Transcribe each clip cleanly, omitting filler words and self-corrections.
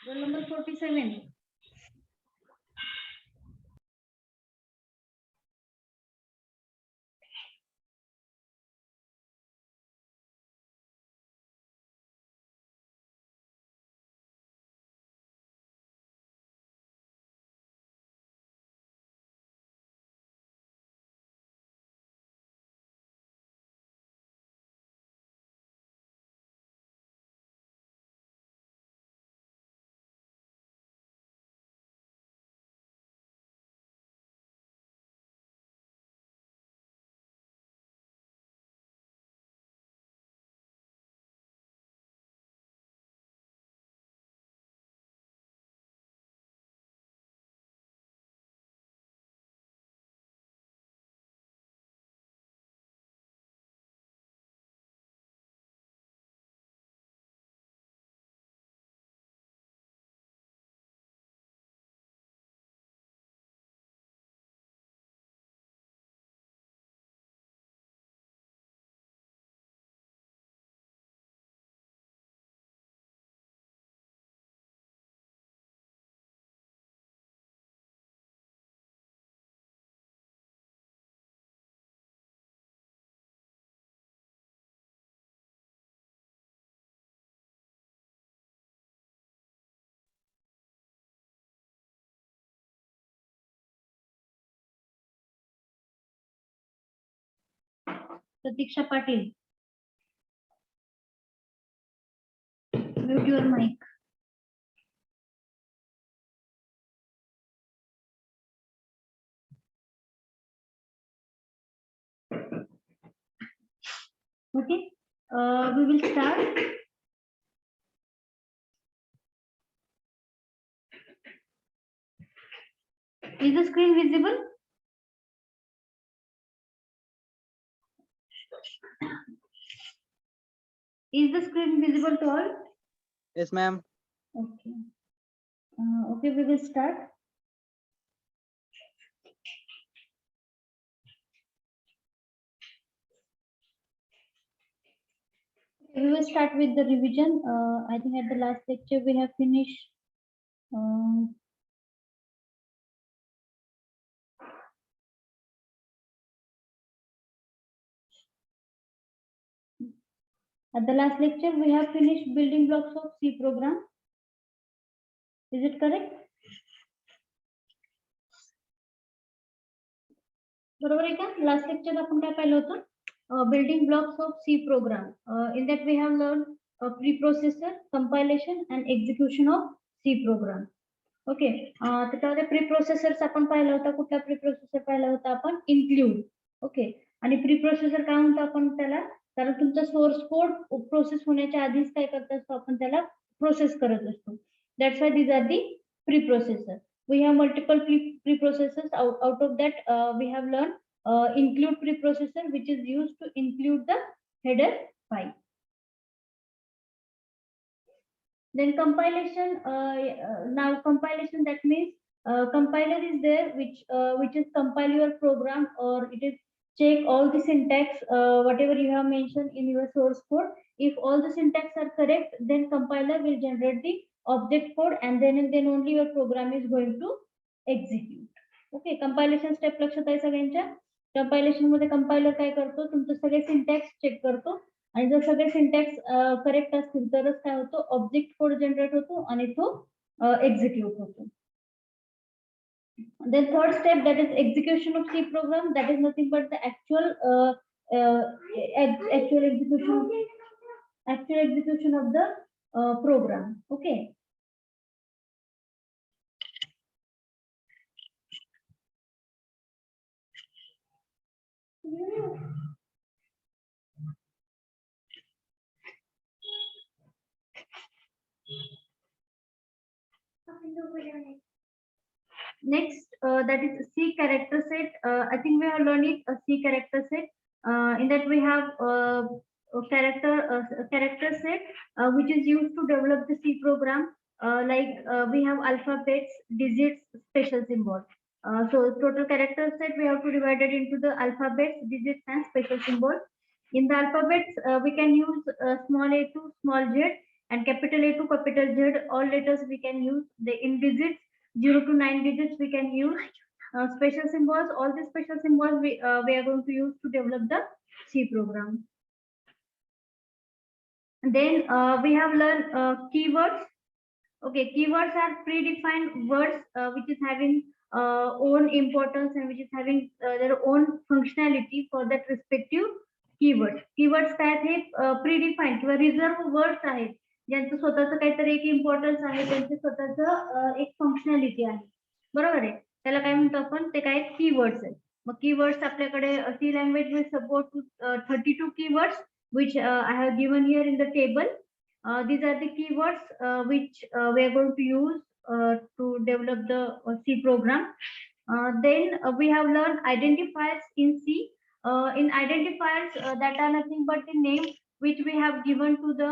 Roll number 47. Pratiksha Patil. Mute your mic. Okay. We will start. Is the screen visible? Is the screen visible to all? Yes, ma'am. Okay. Okay, we will start. We will start with the revision. I think at the last lecture we have finished. At the last lecture we have finished building blocks of C program. Is it correct? बरोबर आहे का? Last lecture आपण काय पाहिलं होतं? Building blocks of C program. In that we have learned preprocessor, compilation and execution of C program. Okay, त्याच्यामध्ये प्रीप्रोसेसर्स आपण पाहिला होता. कुठला प्रीप्रोसेसर पाहिला होता आपण? इन्क्लूड. ओके, आणि प्रीप्रोसेसर काय म्हणतो आपण त्याला? कारण तुमचा सोर्स कोड प्रोसेस होण्याच्या आधीच काय करत असतो आपण? त्याला प्रोसेस करत असतो. That's why these are the preprocessor. We have multiple preprocessors. Out of that, we have learned include preprocessor, which is used to include the header file. Then compilation. Now compilation, that means compiler is there, which is compile your program, or it is check all the syntax, whatever you have mentioned in your source code. If all the syntax are correct, then compiler will generate the object code, and then only your program is going to execute. Okay, compilation step लक्षात आहे सगळ्यांच्या? Compilation मध्ये compiler काय करतो? तुमचे सगळे syntax check करतो, आणि जर सगळे सिंटॅक्स करेक्ट असतील तरच काय होतो? ऑब्जेक्ट कोड जनरेट होतो आणि तो एक्झिक्यूट होतो. Then third step, that is execution of C program. That is nothing but the actual execution of the program. Okay. Next, that is C character set. I think we have learned it, a C character set. In that we have a character set which is used to develop the C program. We have alphabets, digits, special symbols. So total character set we have to divide it into the alphabets, digits, and special symbols. In the alphabets, we can use small a to small z and capital A to capital Z. All letters we can use. In digits, 0 to 9 digits we can use. Special symbols, all the special symbols we are going to use to develop the C program. Then we have learned keywords. Okay, keywords are predefined words which is having own importance and which is having their own functionality for that respective keyword. Keywords काय आहेत प्रीडिफाईन किंवा reserve words आहेत ज्यांचं स्वतःचं काहीतरी एक importance आहे, त्यांचे स्वतःचं एक फंक्शनॅलिटी आहे, बरोबर आहे. त्याला काय म्हणतो आपण, ते काय कीवर्ड्स आहेत. मग कीवर्ड्स आपल्याकडे C language will support to 32 keywords which I have given here in the table. These are the keywords which we are going to use to develop the C program. Then we have learned identifiers in C. In identifiers, that are nothing but the name which we have given to the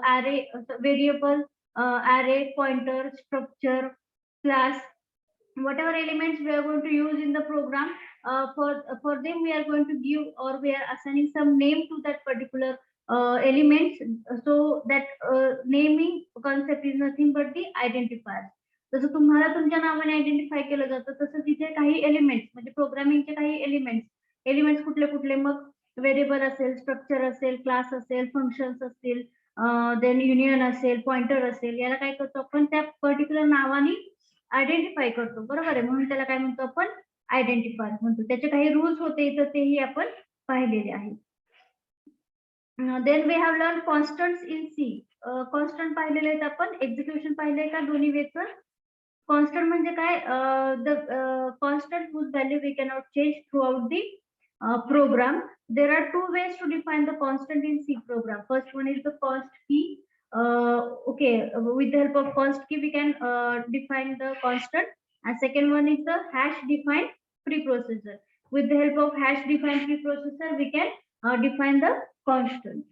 array, variable, array, pointer, structure, class, whatever elements we are going to use in the program. For them we are going to give, or we are assigning some name to that particular elements. So that naming concept is nothing but the identifier. जसं तुम्हाला तुमच्या नावाने identify केलं जातं तसं तिथे काही elements म्हणजे प्रोग्रामिंगचे काही एलिमेंट्स कुठले कुठले, मग व्हेरिएबल असेल, स्ट्रक्चर असेल, क्लास असेल, फंक्शन्स असतील, देन युनियन असेल, पॉइंटर असेल, याला काय करतो आपण त्या पर्टिक्युलर नावाने आयडेंटिफाय करतो, बरोबर आहे. म्हणून त्याला काय म्हणतो आपण, आयडेंटिफायर म्हणतो. त्याचे काही रूल्स होते तर तेही आपण पाहिलेले आहेत. Then we have learn constants in C. Constant पाहिलेले आहेत आपण, एक्झिक्युशन पाहिलंय का दोन्ही वेचं. कॉन्स्टंट म्हणजे काय, the constant whose value we cannot change throughout the program. There are two ways to define the constant in C program. First one is the const key. Okay, with the help of const key we can define the constant, and second one is the hash defined preprocessor. With the help of hash defined preprocessor we can define the constant.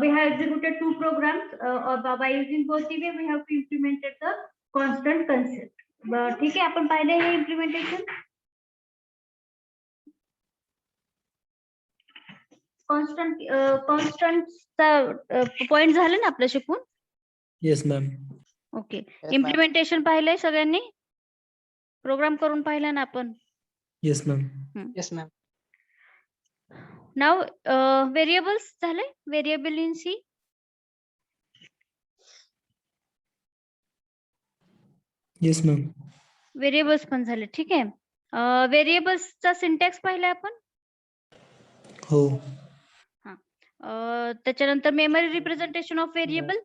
We have executed two programs. By using both the way we have to implement the constant concept. ठीक आहे, आपण पाहिले हे implementation. कॉन्स्टंटचा point झालं ना आपलं शिकून. Yes ma'am. Okay, implementation पाहिलंय सगळ्यांनी, प्रोग्राम करून पाहिलं ना आपण. Yes ma'am. Yes, ma'am. नाव व्हेरिएबल्स झाले, variable in C. Yes ma'am. Variables पण झाले, ठीक आहे. व्हेरिएबल्सचा सिंटॅक्स पाहिलाय आपण. हो. त्याच्यानंतर memory representation of variable.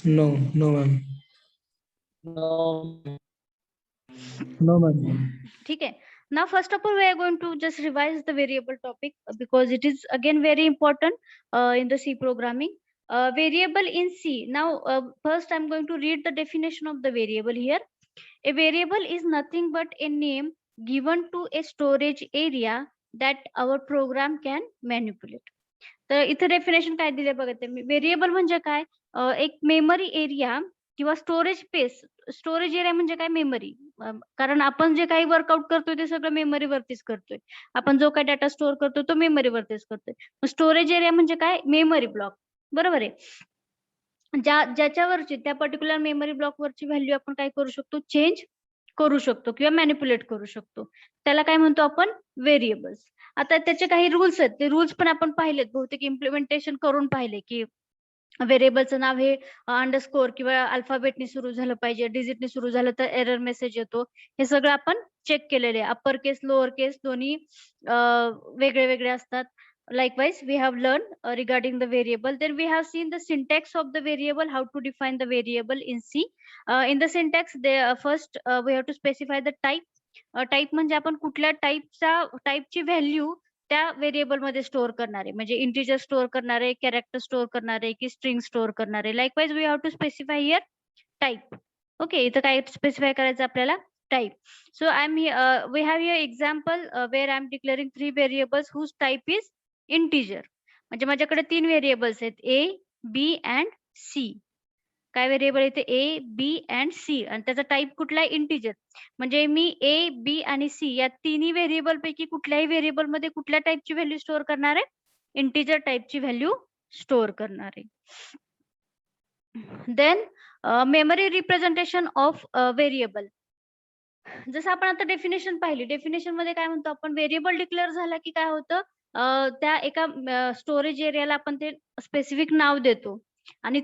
No no ma'am. No. No ma'am. ठीक आहे. Now first of all we are going to just revise the variable topic because it is again very important in the C programming. Variable in C. Now first I'm going to read the definition of the variable here. A variable is nothing but a name given to a storage area that our program can manipulate. तर इथे definition काय दिले बघा ते. Variable म्हणजे काय, एक memory area किंवा स्टोरेज स्पेस. स्टोरेज एरिया म्हणजे काय, मेमरी. कारण आपण जे काही वर्कआउट करतोय ते सगळं मेमरीवरतीच करतोय. आपण जो काही डाटा स्टोअर करतोय तो मेमरीवरतीच करतोय. स्टोरेज एरिया म्हणजे काय, मेमरी ब्लॉक, बरोबर आहे. ज्याच्यावरची त्या पर्टिक्युलर मेमरी ब्लॉक वरची व्हॅल्यू आपण काय करू शकतो, चेंज करू शकतो किंवा मॅनिप्युलेट करू शकतो. त्याला काय म्हणतो आपण, व्हेरिएबल्स. आता त्याचे काही रूल्स आहेत, ते रूल्स पण आपण पाहिलेत, बहुतेक इम्प्लिमेंटेशन करून पाहिले की व्हेरिएबलचं नाव हे अंडरस्कोर किंवा अल्फाबेटने सुरू झालं पाहिजे, डिजिटने सुरू झालं तर एरर मेसेज येतो. हे सगळं आपण चेक केलेले आहे. अप्पर केस, लोअर केस दोन्ही वेगळे वेगळे असतात. Likewise, we have learned regarding the variable. Then we have seen the syntax of the variable, how to define the variable in C. In the syntax, first we have to specify the type. Type म्हणजे आपण कुठल्या टाइपची value त्या variable मध्ये store करणारे, म्हणजे integer store करणारे, character store करणारे की स्ट्रिंग स्टोअर करणारे. Likewise we have to specify here type. Okay, इथं काय स्पेसिफाय करायचं आपल्याला, type. So we have here example where I'm declaring 3 variables whose type is integer. म्हणजे माझ्याकडे 3 व्हेरिएबल्स आहेत A, B and C. काय व्हेरिएबल येते A, B and C आणि त्याचा टाइप कुठला आहे इंटिजर. म्हणजे मी A, B आणि C या तिन्ही व्हेरिएबल पैकी कुठल्याही व्हेरिएबल मध्ये कुठल्या टाइपची व्हॅल्यू स्टोअर करणार आहे, इंटिजर टाइपची व्हॅल्यू स्टोअर करणार आहे. Then memory representation of variable. जसं आपण आता डेफिनेशन पाहिली, डेफिनेशन मध्ये काय म्हणतो आपण, व्हेरिएबल डिक्लेअर झाला की काय होतं, त्या एका स्टोरेज एरियाला आपण ते स्पेसिफिक नाव देतो आणि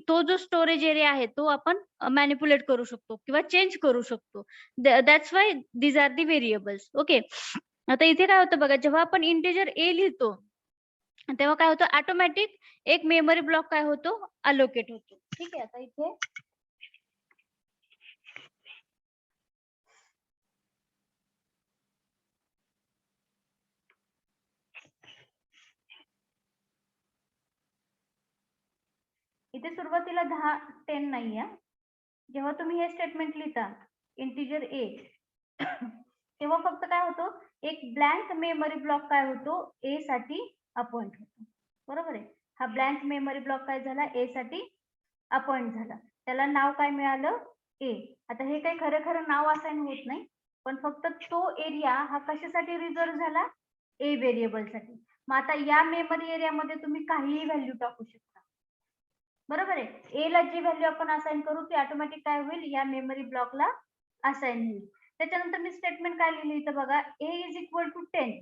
तो जो स्टोरेज एरिया आहे तो आपण मॅनिप्युलेट करू शकतो किंवा चेंज करू शकतो. That's why these are the variables. Okay, आता इथे काय होतं बघा, जेव्हा आपण इंटिजर ए लिहितो तेव्हा काय होतं, ऑटोमॅटिक एक मेमरी ब्लॉक काय होतो, अलोकेट होतो. ठीक आहे, आता इथे इथे सुरुवातीला 10 नाहीये. जेव्हा तुम्ही हे स्टेटमेंट लिहिता इंटिजर ए तेव्हा फक्त काय होतो, एक ब्लँक मेमरी ब्लॉक काय होतो, ए साठी अपॉइंट होतो. बरोबर आहे, हा ब्लँक मेमरी ब्लॉक काय झाला, ए साठी अपॉइंट झाला. त्याला नाव काय मिळालं, ए. आता हे काही खरं खरं नाव असाइन होत नाही, पण फक्त तो एरिया हा कशासाठी रिझर्व झाला, ए व्हेरिएबल साठी. मग आता या मेमरी एरियामध्ये तुम्ही काहीही व्हॅल्यू टाकू शकता. बरोबर आहे, ए ला जी व्हॅल्यू आपण असाइन करू ती ऑटोमॅटिक काय होईल, या मेमरी ब्लॉकला असाइन होईल. त्याच्यानंतर मी स्टेटमेंट काय लिहिली इथं बघा, A is equal to 10.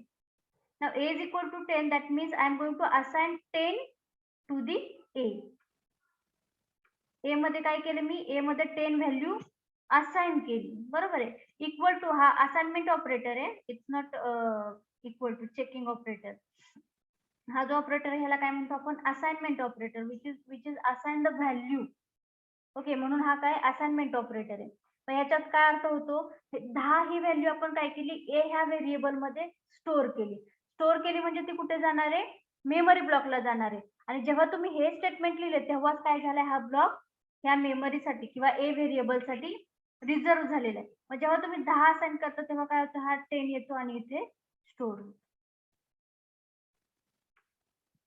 Now A is equal to 10, that means I am going to assign 10 to the A. A मध्ये काय केलं मी, ए मध्ये 10 व्हॅल्यू असाइन केली. बरोबर आहे, इक्वल टू हा असाइनमेंट ऑपरेटर आहे, it's not equal to checking operator. हा जो ऑपरेटर आहे ह्याला काय म्हणतो आपण, assignment operator, which is assign the value. Okay, म्हणून हा काय असाइनमेंट ऑपरेटर आहे. मग ह्याच्यात काय अर्थ होतो, 10 ही व्हॅल्यू आपण काय केली, ए ह्या व्हेरिएबल मध्ये स्टोअर केली. स्टोअर केली म्हणजे ती कुठे जाणार आहे, मेमरी ब्लॉकला जाणार आहे. आणि जेव्हा तुम्ही हे स्टेटमेंट लिहिले तेव्हाच काय झालंय, हा ब्लॉक ह्या मेमरीसाठी किंवा ए व्हेरिएबल साठी रिझर्व झालेला आहे. मग जेव्हा तुम्ही 10 असाइन करता तेव्हा काय होतं, हा 10 येतो आणि इथे स्टोअर होतो.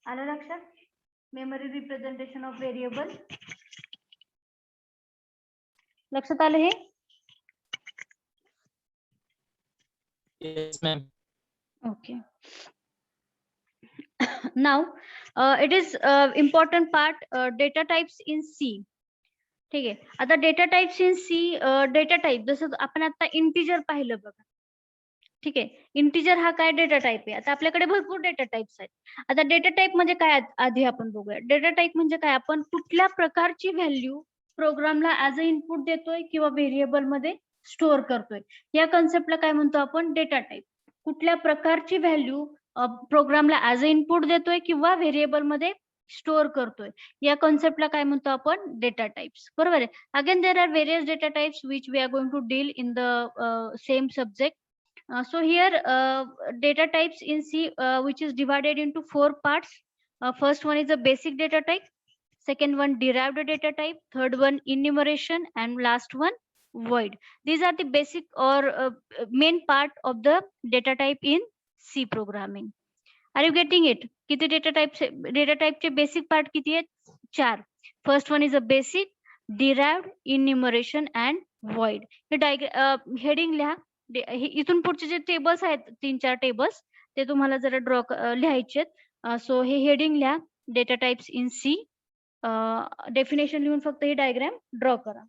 आलं लक्षात, मेमरी रिप्रेझेंटेशन ऑफ व्हेरिएबल. लक्षात आलं हे? Yes, ma'am. Okay. Now, it is important part, data types in C. ठीक आहे, आता data types in C, data type जसं आपण आता इंटिजर पाहिलं बघा. ठीक आहे, इंटिजर हा काय डेटा टाइप आहे. आता आपल्याकडे भरपूर डेटा टाइप्स आहेत. आता डेटा टाइप म्हणजे काय आधी आपण बघूया. डेटा टाइप म्हणजे काय, आपण कुठल्या प्रकारची व्हॅल्यू प्रोग्रामला ऍज अ इनपुट देतोय किंवा व्हेरिएबल मध्ये स्टोअर करतोय, या कन्सेप्टला काय म्हणतो आपण, डेटा टाइप. कुठल्या प्रकारची व्हॅल्यू प्रोग्रामला ऍज अ इनपुट देतोय किंवा व्हेरिएबल मध्ये स्टोअर करतोय, या कॉन्सेप्टला काय म्हणतो आपण, डेटा टाइप्स. बरोबर आहे. Again there are various data types which we are going to deal in the same subject. So here data types in C which is divided into 4 parts. First one is the basic data type, second one derived data type, third one enumeration, and last one void. These are the basic or main part of the data type in C programming. Are you getting it? किती data types, data type चे basic part किती आहेत, 4. First one is a basic, derived, enumeration and void. हे heading लिहा. इथून पुढचे जे tables आहेत 3-4 टेबल्स ते तुम्हाला जरा ड्रॉ लिहायचे. सो हे हेडिंग लिहा, data types in C. Definition लिहून फक्त ही डायग्राम ड्रॉ करा.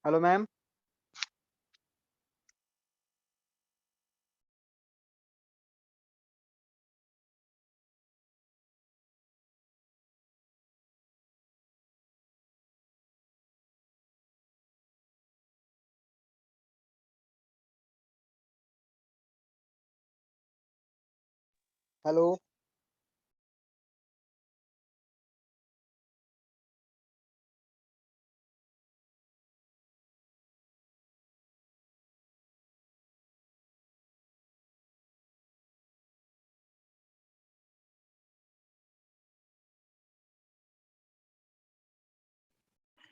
Hello ma'am. Hello.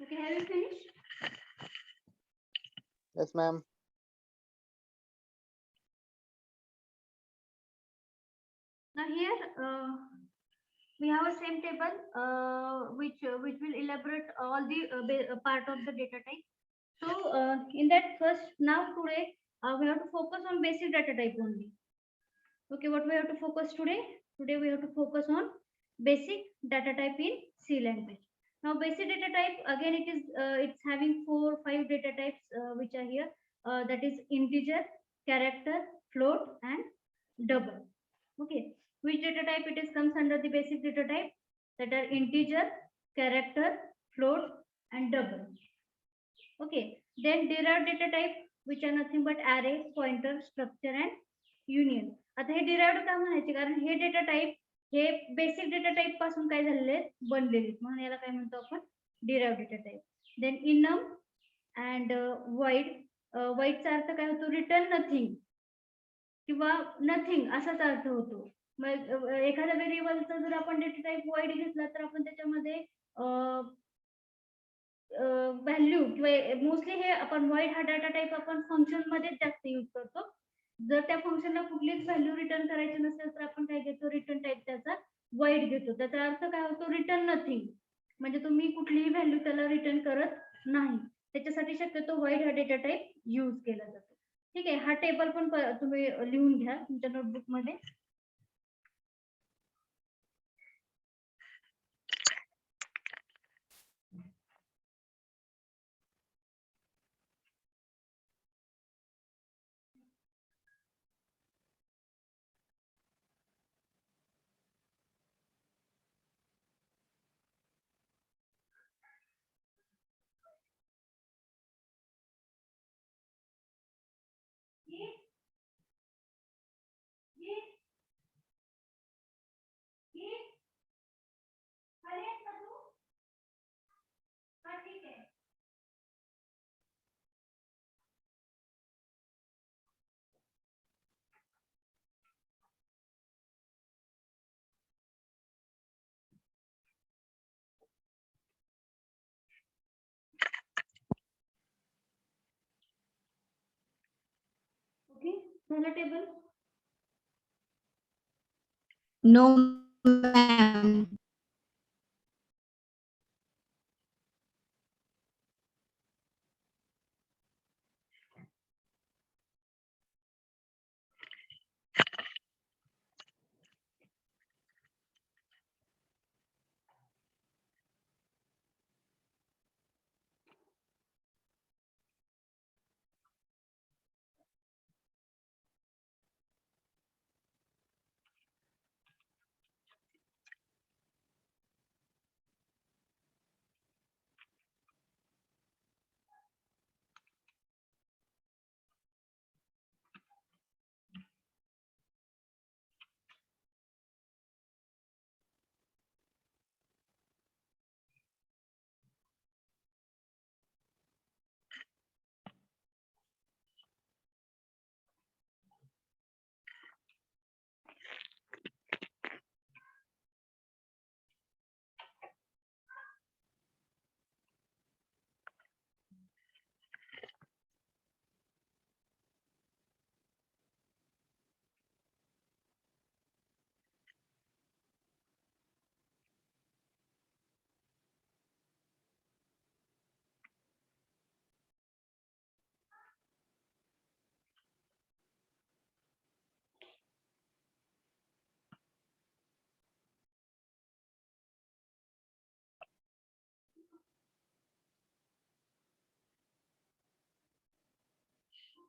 Okay, have you finished? Yes ma'am. Now here we have a same table which will elaborate all the part of the data type. So in that first now today we have to focus on basic data type only. Okay, what we have to focus today? Today we have to focus on basic data type in C language. Now basic data type again it is it's having 4-5 data types which are here. That is integer, character, float, and double. Okay, which data type it is comes under the basic data type? That are integer, character, float, and double. Okay, then derived data type which are nothing but array, pointer, structure, and union. आता हे derived का म्हणायचे कारण हे data type हे basic data type पासून काय झालेले आहेत बनलेले आहेत म्हणून याला काय म्हणतो आपण derived data type then enum and void वाईडचा अर्थ काय होतो रिटर्न नथिंग किंवा नथिंग असाच अर्थ होतो मग एखाद्या व्हेरिएबलचा जर आपण डेटा टाइप वाईड घेतला तर आपण त्याच्यामध्ये व्हॅल्यू किंवा मोस्टली हे आपण वाईड हा डाटा टाइप आपण फंक्शन मध्ये जास्त यूज करतो जर त्या फंक्शनला कुठलीच व्हॅल्यू रिटर्न करायची नसेल तर आपण काय घेतो रिटर्न टाइप त्याचा वाईड घेतो त्याचा अर्थ काय होतो रिटर्न नथिंग म्हणजे तुम्ही कुठलीही व्हॅल्यू त्याला रिटर्न करत नाही त्याच्यासाठी शक्यतो वाईड हा डेटा टाइप यूज केला जातो ठीक आहे हा टेबल पण तुम्ही लिहून घ्या तुमच्या नोटबुक मध्ये ठीक आहे ओके झालं table No, ma'am.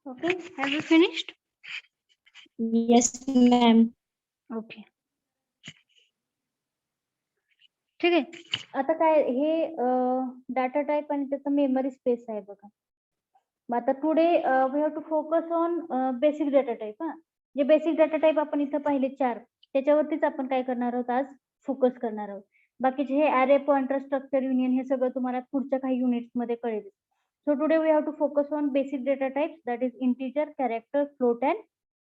Okay, have you finished? Yes, ma'am. Okay, ठीक आहे. आता काय हे डाटा टाईप आणि त्याचा मेमरी स्पेस आहे बघा. मग आता today we have to focus on basic data type. जे बेसिक डाटा टाईप आपण इथं पाहिले 4, त्याच्यावरतीच आपण काय करणार आहोत आज, फोकस करणार आहोत. बाकीचे हे ॲरे, पॉइंटर, स्ट्रक्चर, युनियन हे सगळं तुम्हाला पुढच्या काही युनिट्स मध्ये कळेल. So today we have to focus on basic data type, that is integer, character, float and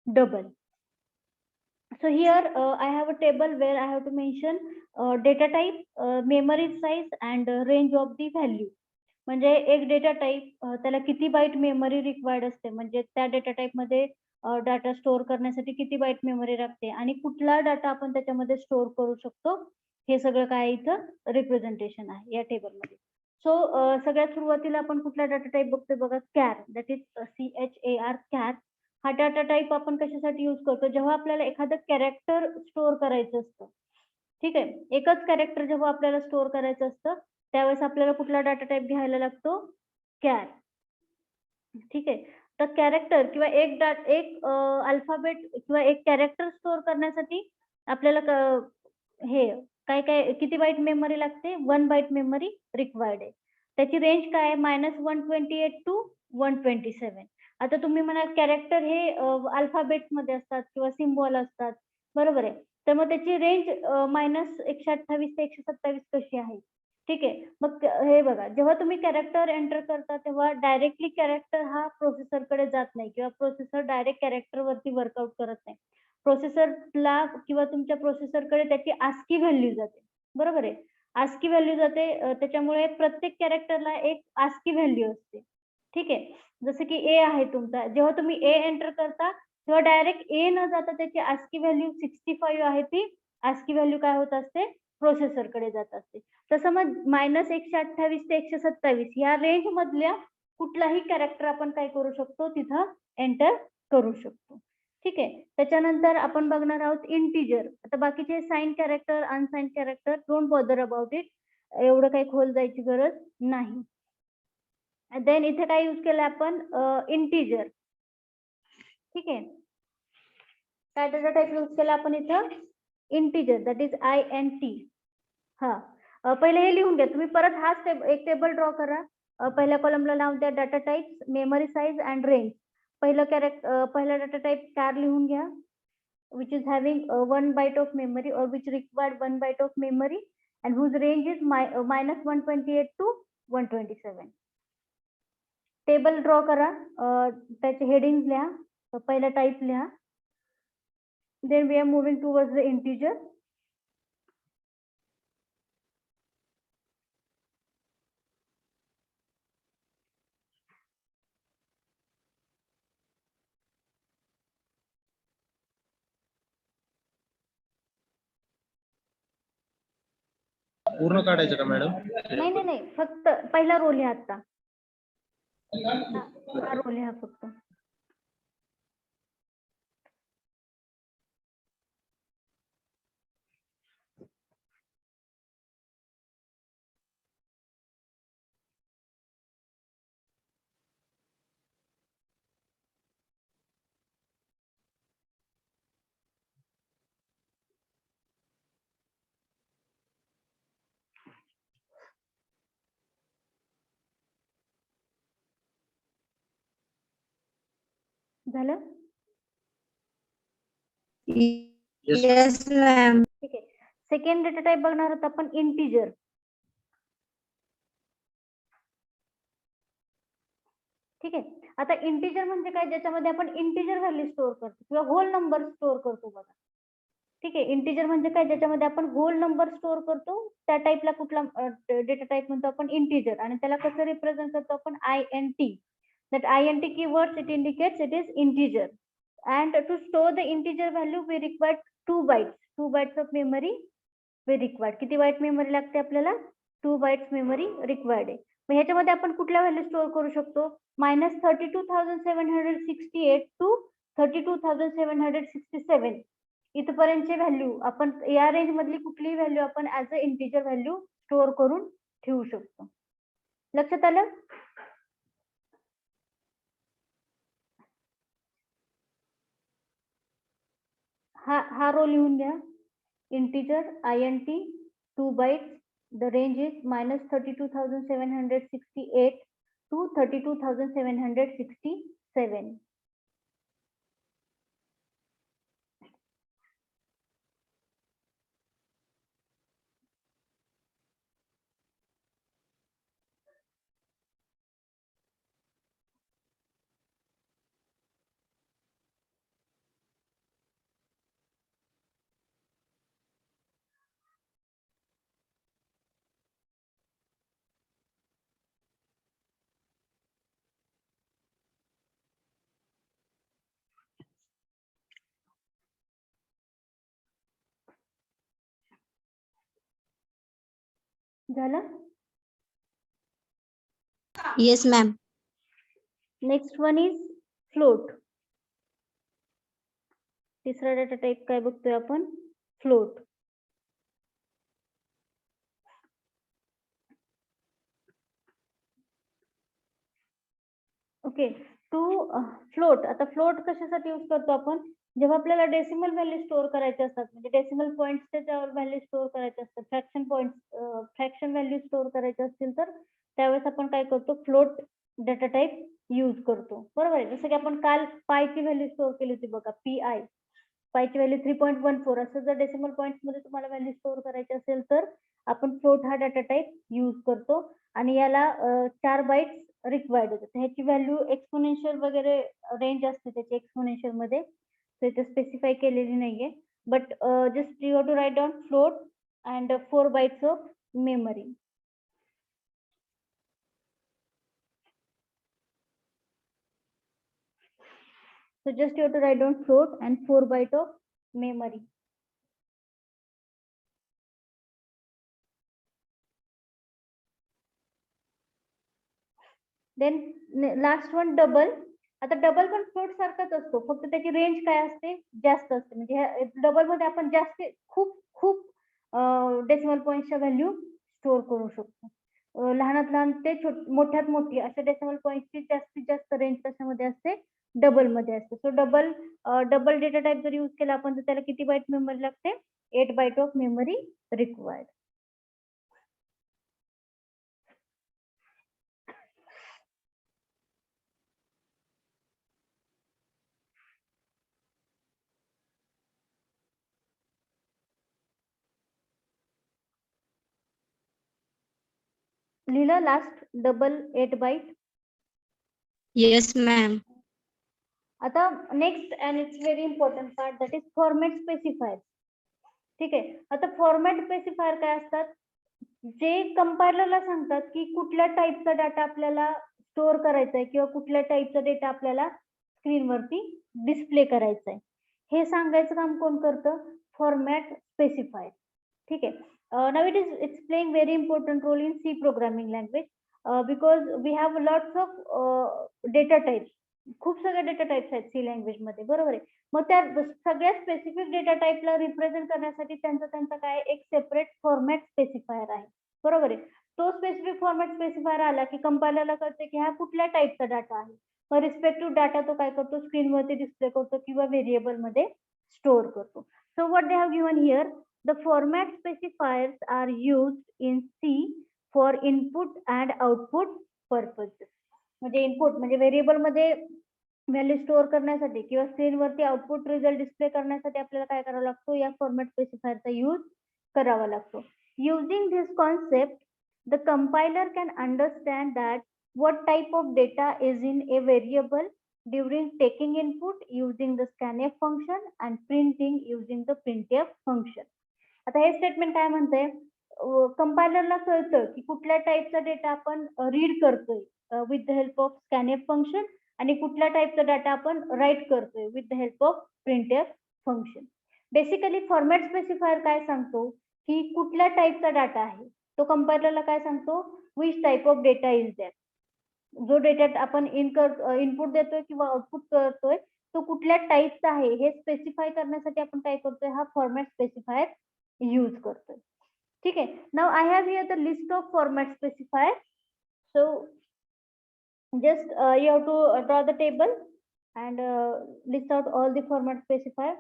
double. So here I have a table where I have to mention data type, memory size and range of the value. म्हणजे एक data type त्याला किती byte memory required असते, म्हणजे त्या data type मध्ये data store करण्यासाठी किती बाईट मेमरी लागते आणि कुठला डाटा आपण त्याच्यामध्ये स्टोअर करू शकतो, हे सगळं काय इथं रिप्रेझेंटेशन आहे या टेबलमध्ये. सो सगळ्यात सुरुवातीला आपण कुठला डाटा टाईप बघतोय बघा, care, that is CHAR, care. हा डाटा टाईप आपण कशासाठी यूज करतो, जेव्हा आपल्याला एखादं कॅरेक्टर स्टोअर करायचं असतं. ठीक आहे, एकच कॅरेक्टर जेव्हा आपल्याला स्टोअर करायचं असतं त्यावेळेस आपल्याला कुठला डाटा टाईप घ्यायला लागतो, कॅर. ठीक आहे, तर कॅरेक्टर किंवा एक अल्फाबेट किंवा एक कॅरेक्टर स्टोअर करण्यासाठी आपल्याला हे काय काय किती बाईट मेमरी लागते, 1 बाईट मेमरी रिक्वायर्ड आहे. त्याची रेंज काय आहे, -128 to 127. आता तुम्ही म्हणाल कॅरेक्टर हे अल्फाबेट मध्ये असतात किंवा सिम्बॉल असतात, बरोबर आहे. तर मग त्याची रेंज -128 ते 127 कशी आहे. ठीक आहे, मग हे बघा, जेव्हा तुम्ही कॅरेक्टर एंटर करता तेव्हा डायरेक्टली कॅरेक्टर हा प्रोसेसरकडे जात नाही किंवा प्रोसेसर डायरेक्ट कॅरेक्टर वरती वर्कआउट करत नाही. प्रोसेसरला किंवा तुमच्या प्रोसेसरकडे त्याची ASCII व्हॅल्यू जाते, बरोबर आहे. ASCII व्हॅल्यू जाते, त्याच्यामुळे प्रत्येक कॅरेक्टरला एक ASCII व्हॅल्यू असते. ठीक आहे, जसं की ए आहे तुमचा, जेव्हा तुम्ही ए एंटर करता तेव्हा डायरेक्ट ए न जाता त्याची ASCII व्हॅल्यू 65 आहे, ती ASCII व्हॅल्यू काय होत असते, प्रोसेसरकडे जात असते. तसं मग -128 ते 127 या रेंज मधल्या कुठलाही कॅरेक्टर आपण काय करू शकतो, तिथं एंटर करू शकतो. ठीक आहे, त्याच्यानंतर आपण बघणार आहोत इंटिजर. आता बाकीचे sign character, unsign character, don't bother about it, एवढं काही खोल जायची गरज नाही. देन इथे काय यूज केलं आपण, इंटिजर. ठीक आहे, काय डाटा टाईप यूज केला आपण इथं, इंटिजर, दॅट इज INT. हा, पहिले हे लिहून घ्या तुम्ही, परत हाच एक टेबल ड्रॉ करा. पहिल्या कॉलमला नाव द्या data type, memory size and range. पहिला डाटा टाईप कॅर लिहून घ्या, which is having 1 byte of memory or which required 1 byte of memory and whose range is -128 to 127. Table draw करा, त्याचे हेडिंग लिहा, पहिला टाईप लिहा. Then we are moving towards the integer. पूर्ण काढायचं का मॅडम? नाही, फक्त पहिला रो लिहा. आता हा रो लिहा फक्त. झालं? Yes, ma'am. ठीक आहे, सेकंड डेटा टाईप बघणार आहोत आपण, इंटिजर. ठीक आहे, आता इंटिजर म्हणजे काय, ज्याच्यामध्ये आपण इंटिजर व्हॅल्यू स्टोअर करतो किंवा होल नंबर स्टोअर करतो बघा. ठीक आहे, इंटिजर म्हणजे काय, ज्याच्यामध्ये आपण होल नंबर स्टोअर करतो, त्या टाईपला कुठला डेटा टाईप म्हणतो आपण, इंटिजर. आणि त्याला कसं रिप्रेझेंट करतो आपण, INT. That INT keywords, it indicates it is integer. And to store the integer value we require 2 bytes. 2 bytes of memory we required. किती बाईट मेमरी लागते आपल्याला, 2 bytes मेमरी रिक्वायर्ड आहे. मग ह्याच्यामध्ये आपण कुठल्या व्हॅल्यू स्टोअर करू शकतो, -32,768 to 32,767 इथपर्यंतची व्हॅल्यू आपण या रेंज मधली कुठलीही व्हॅल्यू आपण as a integer value store करून ठेवू शकतो. लक्षात आलं? हा रो लिहून घ्या. Integer INT 2 bytes. The range is -32,768 to 32,767. झालं. Yes, ma'am. Next one is float. तिसरा डेटा टाइप काय बघतोय आपण? फ्लोट. ओके. To float. आता फ्लोट कशासाठी यूज करतो आपण? जेव्हा आपल्याला डेसिमल व्हॅल्यू स्टोअर करायचे असतात, म्हणजे डेसिमल पॉइंट्स त्याच्यावर व्हॅल्यू स्टोअर करायचे असतात, fraction point fraction value store करायचे असतील तर त्यावेळेस आपण काय करतो? फ्लोट डेटा टाइप यूज करतो. बरोबर आहे. जसं की आपण काल पायची व्हॅल्यू स्टोअर केली होती बघा, PI. पायची व्हॅल्यू 3.14. असं जर डेसिमल पॉइंट्स मध्ये तुम्हाला व्हॅल्यू स्टोअर करायची असेल तर आपण फ्लोट हा डेटा टाइप यूज करतो आणि याला 4 बाइट्स रिक्वायर्ड होते. ह्याची व्हॅल्यू एक्सपोनेन्शियल वगैरे रेंज असते त्याची एक्सपोनेन्शियल मध्ये, तर इथे स्पेसिफाय केलेली नाहीये. But just you have to write down float and 4 bytes of memory. So just you have to write down float and 4 byte of memory. Then last one double. आता double पण float सारखाच असतो, फक्त त्याची range काय असते? जास्त असते. म्हणजे डबल मध्ये आपण जास्त खूप खूप डेसिमल पॉइंटच्या व्हॅल्यू स्टोअर करू शकतो. लहानात लहान ते मोठ्यात मोठी अशा डेसिमल पॉइंटची जास्तीत जास्त रेंज कशामध्ये असते? डबल मध्ये असते. सो डबल डेटा टाइप जर यूज केला आपण तर त्याला किती बाईट मेमरी लागते? 8 बाईट ऑफ मेमरी रिक्वायर्ड. लिहिलं last double 8 byte. Yes, ma'am. आता next and it's very important part that is format specifier. ठीक आहे. आता फॉर्मॅट स्पेसिफायर काय असतात? जे कंपायलरला सांगतात की कुठल्या टाईपचा डाटा आपल्याला स्टोअर करायचा आहे किंवा कुठल्या टाईपचा डेटा आपल्याला स्क्रीनवरती डिस्प्ले करायचा आहे, हे सांगायचं काम कोण करतं? Format specifier. ठीक आहे. Now it's playing very important role in C programming language because we have lots of data types. खूप सगळे डेटा टाइप्स आहेत सी लँग्वेज मध्ये. बरोबर आहे. मग त्या सगळ्या स्पेसिफिक डेटा टाइपला रिप्रेझेंट करण्यासाठी त्यांचा काय एक सेपरेट फॉर्मॅट स्पेसिफायर आहे. बरोबर आहे. तो स्पेसिफिक फॉर्मॅट स्पेसिफायर आला की कंपायलरला कळते की हा कुठल्या टाइपचा डाटा आहे. मग रिस्पेक्टिव्ह डाटा तो काय करतो? स्क्रीनवरती डिस्प्ले करतो किंवा व्हेरिएबल मध्ये स्टोअर करतो. So what they have given here, the format specifiers are used in C for input and output purposes. म्हणजे इनपुट म्हणजे व्हेरिएबल मध्ये व्हॅल्यू स्टोअर करण्यासाठी किंवा स्क्रीनवरती आउटपुट रिझल्ट डिस्प्ले करण्यासाठी आपल्याला काय करावा लागतो? या फॉर्मॅट स्पेसिफायरचा यूज करावा लागतो. Using this concept the compiler can understand that what type of data is in a variable during taking input using the scanf function and printing using the printf function. आता हे statement काय म्हणतंय? कंपायलरला कळतं की कुठल्या टाईपचा डेटा आपण read करतोय with the help of scanf function आणि कुठल्या टाईपचा डाटा आपण राईट करतोय with the help of printf function. Basically format specifier काय सांगतो की कुठल्या टाईपचा डाटा आहे. तो कंपायलरला काय सांगतो? Which type of data is that. जो डेटा आपण इनपुट देतोय किंवा आउटपुट करतोय तो कुठल्या टाईपचा आहे हे स्पेसिफाय करण्यासाठी आपण काय करतोय? हा फॉर्मॅट स्पेसिफायर यूज करतोय. ठीक आहे. Now I have here the list of format specifier. So just you have to draw the table and list out all the format specifier.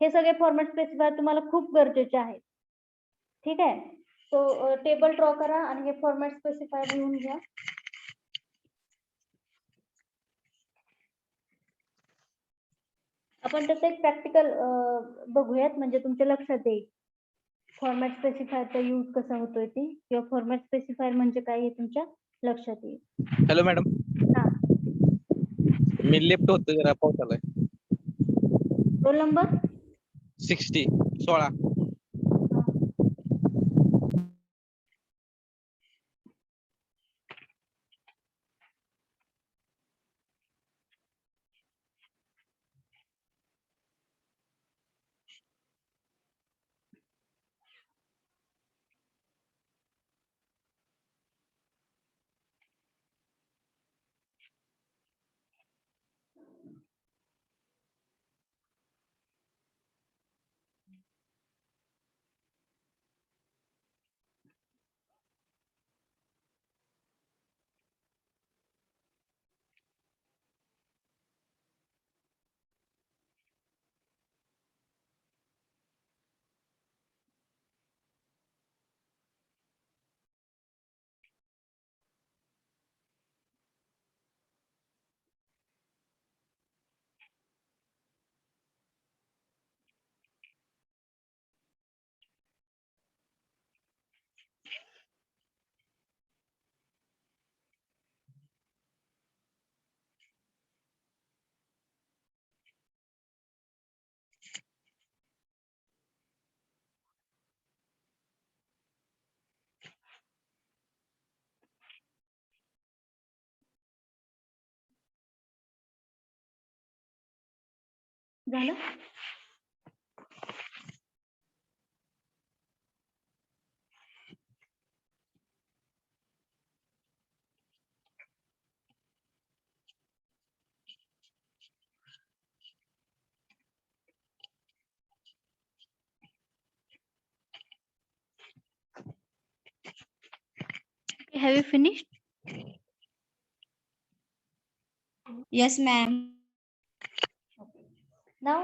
हे सगळे फॉर्मॅट स्पेसिफायर तुम्हाला खूप गरजेचे आहेत. ठीक आहे. सो टेबल ड्रॉ करा आणि हे फॉर्मॅट स्पेसिफायर लिहून घ्या. आपण त्याचं एक प्रॅक्टिकल बघूयात, म्हणजे तुमच्या लक्षात येईल फॉर्मॅट स्पेसिफायरचा यूज कसा होतोय ते, किंवा फॉर्मॅट स्पेसिफायर म्हणजे काय हे तुमच्या लक्षात येईल. Hello madam. हा. मी लेफ्ट होतो जरा पाऊस आलाय. Roll number 16. झालं. Have you finished? Yes, ma'am. Now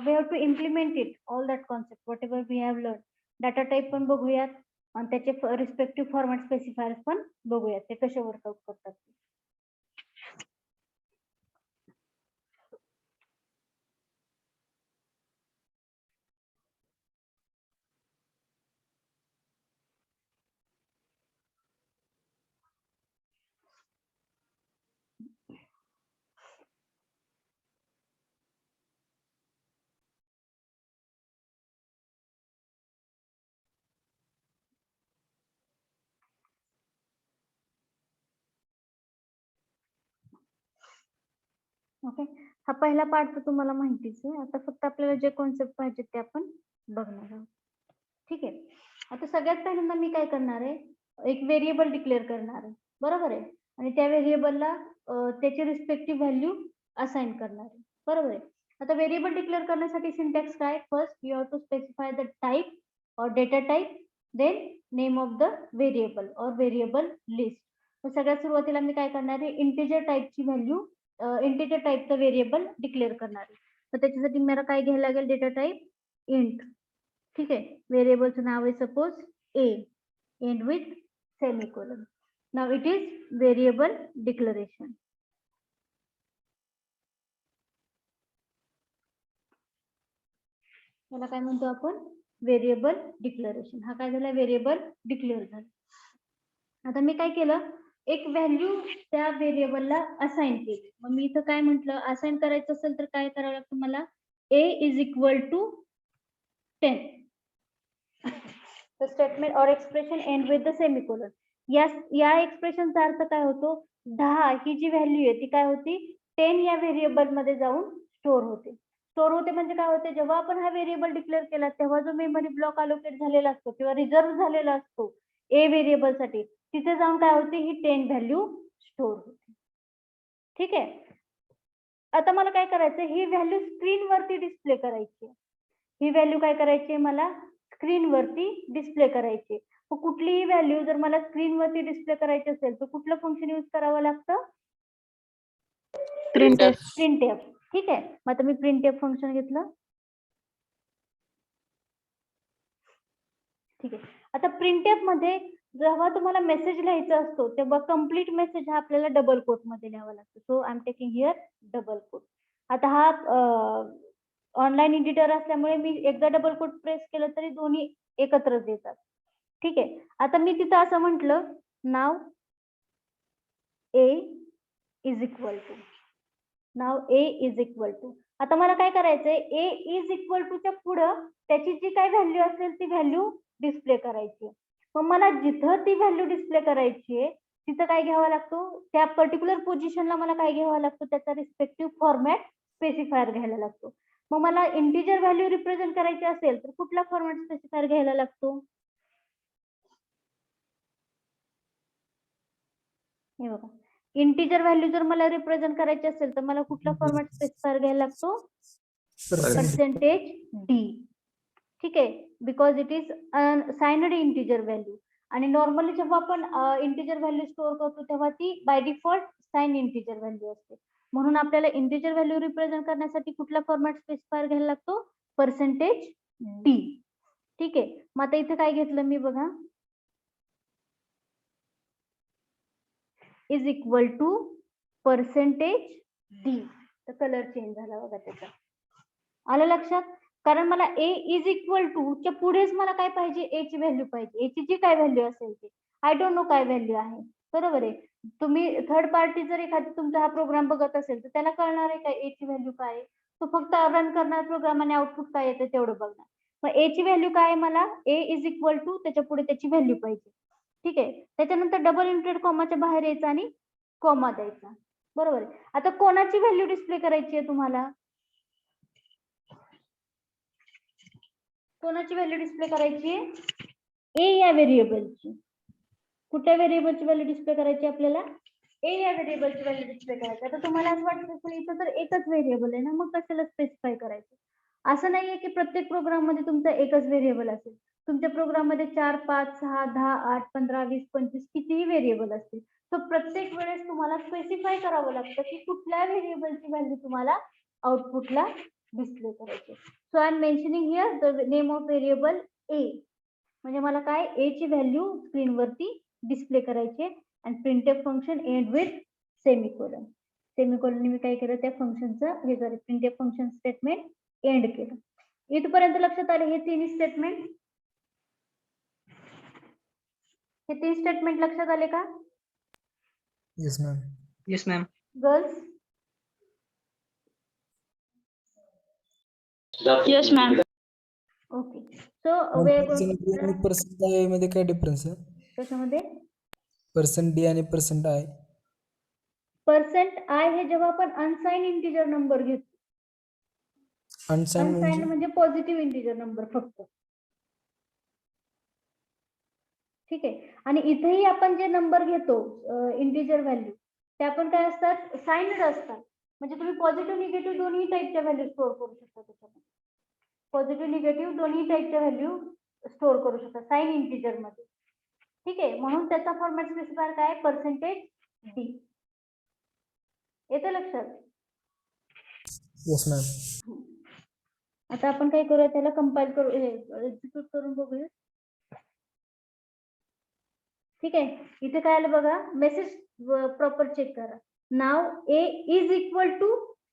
we have to implement it, all that concept, whatever we have learned. Data type पण बघूयात आणि त्याचे रिस्पेक्टिव्ह फॉर्मॅट स्पेसिफायर पण बघूयात ते कसे वर्कआउट करतात. ओके. हा पहिला पार्ट तर तुम्हाला माहितीच आहे. आता फक्त आपल्याला जे कॉन्सेप्ट पाहिजे ते आपण बघणार आहोत. ठीक आहे. आता सगळ्यात पहिल्यांदा मी काय करणार आहे, एक व्हेरिएबल डिक्लेअर करणार आहे, बरोबर आहे. आणि त्या व्हेरिएबलला त्याची रिस्पेक्टिव्ह व्हॅल्यू असाइन करणार आहे, बरोबर आहे. आता व्हेरिएबल डिक्लेअर करण्यासाठी सिंटॅक्स काय, first you have to specify the type और data type, then name of the variable और व्हेरिएबल लिस्ट. तर सगळ्यात सुरुवातीला मी काय करणार आहे, इंटिजर टाइपची व्हॅल्यू, इंटिजर टाइपचं व्हेरिएबल डिक्लेअर करणार आहे. तर त्याच्यासाठी मला काय घ्यायला लागेल, डेटा टाइप इंट. ठीक आहे. व्हेरिएबलचं नाव आहे suppose A, end with semicolon. Now it is variable declaration. याला काय म्हणतो आपण, व्हेरिएबल डिक्लेरेशन. हा काय झाला, व्हेरिएबल डिक्लेअर झाला. आता मी काय केलं, एक व्हॅल्यू त्या व्हेरिएबलला असाइन केली. मग मी इथं काय म्हटलं, असाइन करायचं असेल तर काय करावं लागतं मला, a is equal to 10. The statement or expression end with the semicolon. या एक्सप्रेशनचा अर्थ काय होतो, 10 ही जी व्हॅल्यू आहे ती काय होती, 10 या व्हेरिएबल मध्ये जाऊन स्टोर होते. स्टोर होते म्हणजे काय होते, जेव्हा आपण हा व्हेरिएबल डिक्लेअर केला तेव्हा जो मेमरी ब्लॉक अलोकेट झालेला असतो किंवा रिझर्व झालेला असतो ए व्हेरिएबल साठी, तिथे जाऊन काय होते, ही 10 व्हॅल्यू स्टोर होते. ठीक आहे. आता मला काय करायचं, ही व्हॅल्यू स्क्रीन वरती डिस्प्ले करायची. ही व्हॅल्यू काय करायची, मला स्क्रीन वरती डिस्प्ले करायची. कुठलीही व्हॅल्यू जर मला स्क्रीन वरती डिस्प्ले करायची असेल तर कुठलं फंक्शन यूज करावं लागतं, Printf. प्रिंटएफ. ठीक आहे. मग आता मी प्रिंटएफ फंक्शन घेतलं. ठीक आहे. आता प्रिंटएफ मध्ये जेव्हा तुम्हाला मेसेज लिहायचा असतो तेव्हा कम्प्लीट मेसेज हा आपल्याला डबल कोट मध्ये लिहावा लागतो. So I am taking here double quote. आता हा ऑनलाईन एडिटर असल्यामुळे मी एकदा डबल कोट प्रेस केलं तरी दोन्ही एकत्रच येतात. ठीक आहे. आता मी तिथं असं म्हटलं नाव ए इज इक्वल टू, नाव ए इज इक्वल टू. आता मला काय करायचंय, ए इज इक्वल टू च्या पुढं त्याची जी काय व्हॅल्यू असेल ती व्हॅल्यू डिस्प्ले करायची. मग मला जिथं ती व्हॅल्यू डिस्प्ले करायची आहे तिथं काय घ्यावा लागतो, त्या पर्टिक्युलर पोझिशनला मला काय घ्यावा लागतो, त्याचा रिस्पेक्टिव्ह फॉर्मॅट स्पेसिफायर घ्यायला लागतो. मग मला इंटिजर व्हॅल्यू रिप्रेझेंट करायची असेल तर कुठला फॉर्मॅट स्पेसिफायर घ्यायला लागतो, हे बघा. इंटिजर व्हॅल्यू जर मला रिप्रेझेंट करायची असेल तर मला कुठला फॉर्मॅट स्पेसिफायर घ्यायला लागतो, पर्सेंटेज डी. ठीक आहे, because it is signed integer value. आणि नॉर्मली जेव्हा आपण इंटिजर व्हॅल्यू स्टोअर करतो तेव्हा ती by default sign integer value असते. म्हणून आपल्याला इंटिजर व्हॅल्यू रिप्रेझेंट करण्यासाठी कुठला फॉर्मॅट स्पेसिफायर घ्यायला लागतो, पर्सेंटेज डी. ठीक आहे. मग आता इथे काय घेतलं मी बघा, is equal to percentage D. तर कलर चेंज झाला बघा त्याचा. आलं लक्षात? कारण मला ए इज इक्वल टू च्या पुढेच मला काय पाहिजे, ए ची व्हॅल्यू पाहिजे. ए ची जी काय व्हॅल्यू असेल ते आय डोंट नो काय व्हॅल्यू आहे. बरोबर आहे. तुम्ही थर्ड पार्टी जर एखादी तुमचा हा प्रोग्राम बघत असेल तर त्याला कळणार आहे काय ए ची व्हॅल्यू काय आहे. तो फक्त रन करणार प्रोग्राम आणि आउटपुट काय येते तेवढं बघणार. मग ए ची व्हॅल्यू काय आहे, मला ए इज इक्वल टू त्याच्या पुढे त्याची व्हॅल्यू पाहिजे. ठीक आहे. त्याच्यानंतर डबल इंटेड कॉमाच्या बाहेर यायचं आणि कॉमा द्यायचा. बरोबर आहे. आता कोणाची व्हॅल्यू डिस्प्ले करायची आहे तुम्हाला, कोणाची व्हॅल्यू डिस्प्ले करायची आहे, ए या व्हेरिएबलची. कुठल्या व्हेरिएबलची व्हॅल्यू डिस्प्ले करायची आपल्याला, ए या व्हेरिएबलची व्हॅल्यू डिस्प्ले करायची. आता तुम्हाला असं वाटत असेल इथं तर एकच व्हेरिएबल आहे ना, मग कशाला स्पेसिफाय करायचं. असं नाहीये की प्रत्येक प्रोग्राम मध्ये तुमचा एकच व्हेरिएबल असेल. तुमच्या प्रोग्राम मध्ये 4, 5, 6, 10, 8, 15, 20, 25 कितीही व्हेरिएबल असतील. तर प्रत्येक वेळेस तुम्हाला स्पेसिफाय करावं लागतं की कुठल्या व्हेरिएबलची व्हॅल्यू तुम्हाला आउटपुटला डिस्प्ले करायची. So I am mentioning here the name of variable A. म्हणजे मला काय, ए ची व्हॅल्यू स्क्रीनवरती डिस्प्ले करायची आणि printf function end with semicolon. Semicolon मी काय केलं, त्या फंक्शनचं हे झालं, प्रिंटएफ फंक्शन स्टेटमेंट एंड केलं. इथपर्यंत लक्षात आले हे तिन्ही स्टेटमेंट, हे तीन स्टेटमेंट लक्षात आले का? Yes, ma'am. Yes ma'am. Girls, Yes, ma'am. Okay. So way percent I मध्ये काय डिफरन्स आहे? त्याच्यामध्ये पर्सेंट डी आणि पर्सेंट आय. पर्सेंट आय हे जेव्हा आपण अनसाइन इंटिजर नंबर घेतो, अनसाइन अनसाइन म्हणजे पॉझिटिव्ह इंटिजर नंबर फक्त. ठीक आहे. आणि इथेही आपण जे नंबर घेतो इंटिजर व्हॅल्यू, ते आपण काय असतात, साइनड असतात. म्हणजे तुम्ही पॉझिटिव्ह निगेटिव्ह दोन्ही टाईपच्या व्हॅल्यू स्टोअर करू शकता त्याच्यामध्ये. पॉझिटिव्ह निगेटिव्ह दोन्ही टाईपच्या व्हॅल्यू स्टोअर करू शकता साइन इंटिजर मध्ये. ठीक आहे. म्हणून त्याचा फॉर्मॅट स्पेसिफायर काय, पर्सेंटेज डी. येतं लक्षात? Yes ma'am. आता आपण काय करूया, त्याला कंपाईल करू, एक्झिक्यूट करून बघूया. ठीक आहे. इथे काय आलं बघा, मेसेज प्रॉपर चेक करा. नाव ए इज इक्वल टू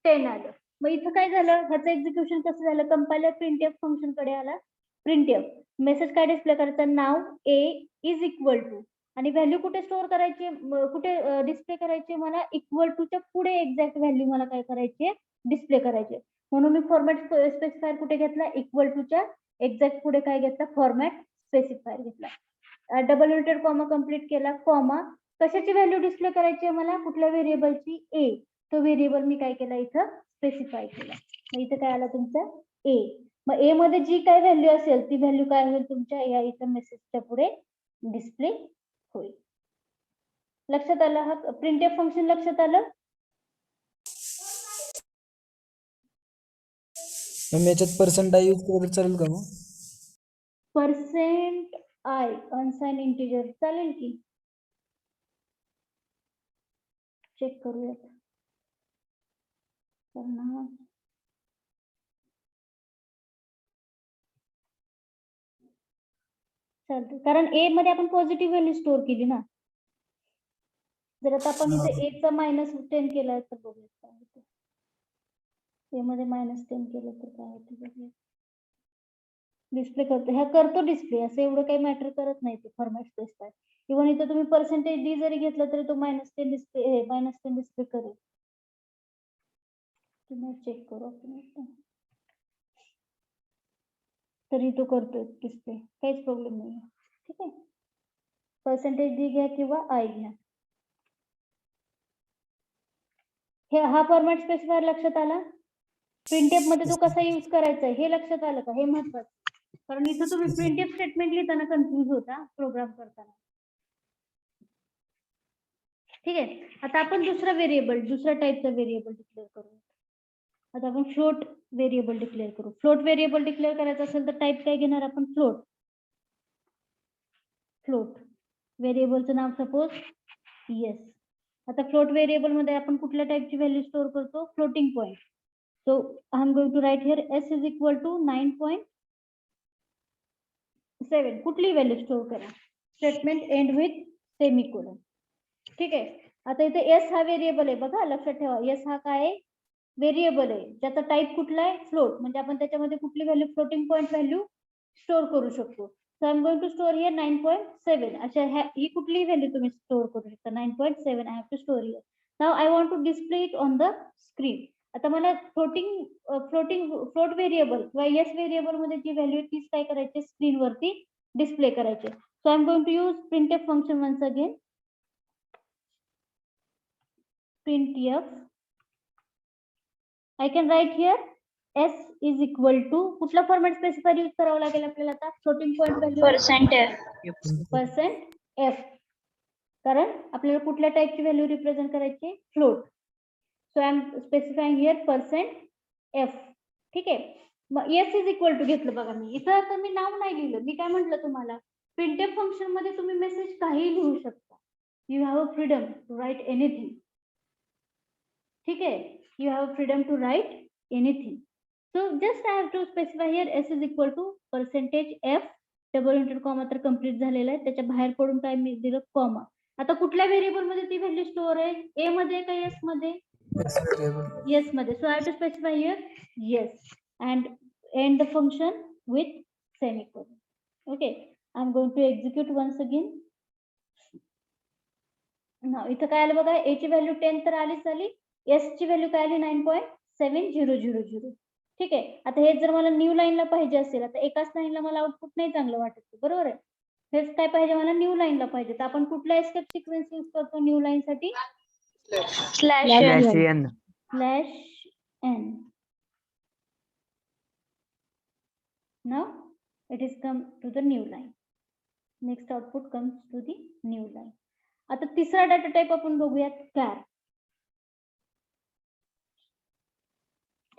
10 आलं. मग इथं काय झालं, ह्याचं एक्झिक्युशन कसं झालं, कंपायलर प्रिंटएफ फंक्शन कडे आला. प्रिंटएफ मेसेज काय डिस्प्ले करायचा, नाव ए इज इक्वल टू, आणि व्हॅल्यू कुठे स्टोअर करायची, कुठे डिस्प्ले करायची, मला इक्वल टू च्या पुढे एक्झॅक्ट व्हॅल्यू मला काय करायची, डिस्प्ले करायची. म्हणून मी फॉर्मॅट स्पेसिफायर कुठे घेतला, इक्वल टू च्या एक्झॅक्ट पुढे काय घेतला, फॉर्मॅट स्पेसिफायर घेतला. डबल इंटेड कॉमा कंप्लीट केला, कॉमा. कशाची व्हॅल्यू डिस्प्ले करायची आहे मला, कुठल्या व्हेरिएबलची, ए. तो व्हेरिएबल मी काय केला इथं स्पेसिफाय केला. मग इथं काय आला तुमचा ए. मग ए मध्ये जी काय व्हॅल्यू असेल ती व्हॅल्यू काय होईल तुमच्या या इथं मेसेजच्या पुढे डिस्प्ले होईल. लक्षात आलं? हा प्रिंटएफ फंक्शन लक्षात आलं? मग याच्यात पर्सेंट आय यूज केलं तर चालेल का मग? पर्सेंट आय अनसाइन इंटिजर चालेल की, चेक करूयात. चालतं, कारण ए मध्ये आपण पॉझिटिव्ह व्हॅल्यू स्टोअर केली ना. जर आता आपण इथे हा. ए चा -10 केला तर बघूया काय होतं. ए मध्ये -10 केलं तर काय होतं बघूया. डिस्प्ले करतो, ह्या करतो डिस्प्ले, असं एवढं काही मॅटर करत नाही ते फॉर्मॅट स्पेसिफाय. इव्हन इथं तुम्ही पर्सेंटेज डी जरी घेतलं तरी तो -10 डिस्प्ले -10 डिस्प्ले करेल. तुम्ही चेक करू आपण एकदा. तरी तो करतोय डिस्प्ले, काहीच प्रॉब्लेम नाही. ठीक आहे, पर्सेंटेज डी घ्या किंवा आय घ्या. हे हा फॉर्मॅट स्पेसिफायर लक्षात आला. प्रिंटएफ मध्ये तो कसा यूज करायचा आहे हे लक्षात आलं का, हे महत्वाचं. कारण इथं तुम्ही प्रिंटएफ स्टेटमेंट लिहिताना कन्फ्युज होता प्रोग्राम करताना. ठीक आहे, आता आपण दुसरा टाईपचा व्हेरिएबल डिक्लेअर करू. आता आपण फ्लोट व्हेरिएबल डिक्लेअर करू. फ्लोट व्हेरिएबल डिक्लेअर करायचं असेल तर टाईप काय घेणार आपण, फ्लोट. फ्लोट व्हेरिएबलचं नाव सपोज येस. आता फ्लोट व्हेरिएबल मध्ये आपण कुठल्या टाईपची व्हॅल्यू स्टोअर करतो, floating point. So I am going to write here s is equal to 9.7. कुठली व्हॅल्यू स्टोअर करा, स्टेटमेंट एंड विथ सेमिकोलॉन. ठीक आहे, आता इथे s हा व्हेरिएबल आहे बघा, लक्षात ठेवा. s हा काय आहे, व्हेरिएबल आहे, ज्याचा टाईप कुठला आहे, फ्लोट. म्हणजे आपण त्याच्यामध्ये कुठली value, floating point value store करू शकतो. So I am going to store here 9.7. अशा ही कुठलीही व्हॅल्यू तुम्ही स्टोअर करू शकता. 9.7 I have to store here. Now I want to display it on the screen. आता मला फ्लोट व्हेरिएबल किंवा येस व्हेरिएबल मध्ये जी व्हॅल्यू आहे तीच काय करायची, स्क्रीन वरती डिस्प्ले करायचे. So I am going to use printf function once again. printf, I can write here s is equal to, कुठला फॉर्मॅट स्पेसिफायर यूज करावा लागेल आपल्याला आता, फ्लोटिंग पॉइंट व्हॅल्यू %f, कारण आपल्याला कुठल्या टाईपची व्हॅल्यू रिप्रेझेंट करायची, float. So I am specifying here %f. ठीक आहे, मग s इज इक्वल टू घेतलं बघा. मी इथं आता मी नाव नाही लिहिलं. मी काय म्हटलं तुम्हाला, प्रिंटएफ फंक्शन मध्ये तुम्ही मेसेज काही लिहू शकता. You have a freedom to write anything. ठीक आहे, you have freedom to write anything. So just I have to specify here s is equal to %f double इंटेड कॉमा तर कंप्लीट झालेला आहे. त्याच्या बाहेर पडून काय मी दिलं, कॉमा. आता कुठल्या व्हेरिएबल मध्ये ती व्हॅल्यू स्टोअर आहे, ए मध्ये का एस मध्ये, येस मध्ये. So I have to specify here S and end the function with semicolon. Okay, I am going to execute once again. इथं काय आलं बघा, ए ची व्हॅल्यू 10 तर आलीच आली, एस ची व्हॅल्यू काय आली 9.7000. ठीक आहे, आता हे जर मला न्यू लाईनला पाहिजे असेल, आता एकाच लाईनला मला आउटपुट नाही चांगलं वाटत, बरोबर आहे. हेच काय पाहिजे मला, न्यू लाईनला पाहिजे. तर आपण कुठला एस्केप सिक्वेन्स यूज करतो न्यू लाईन साठी, /n. /n. Now it is come to the new line. Next output comes to the new line. आता तिसरा डाटा टाइप आपण बघूयात, car.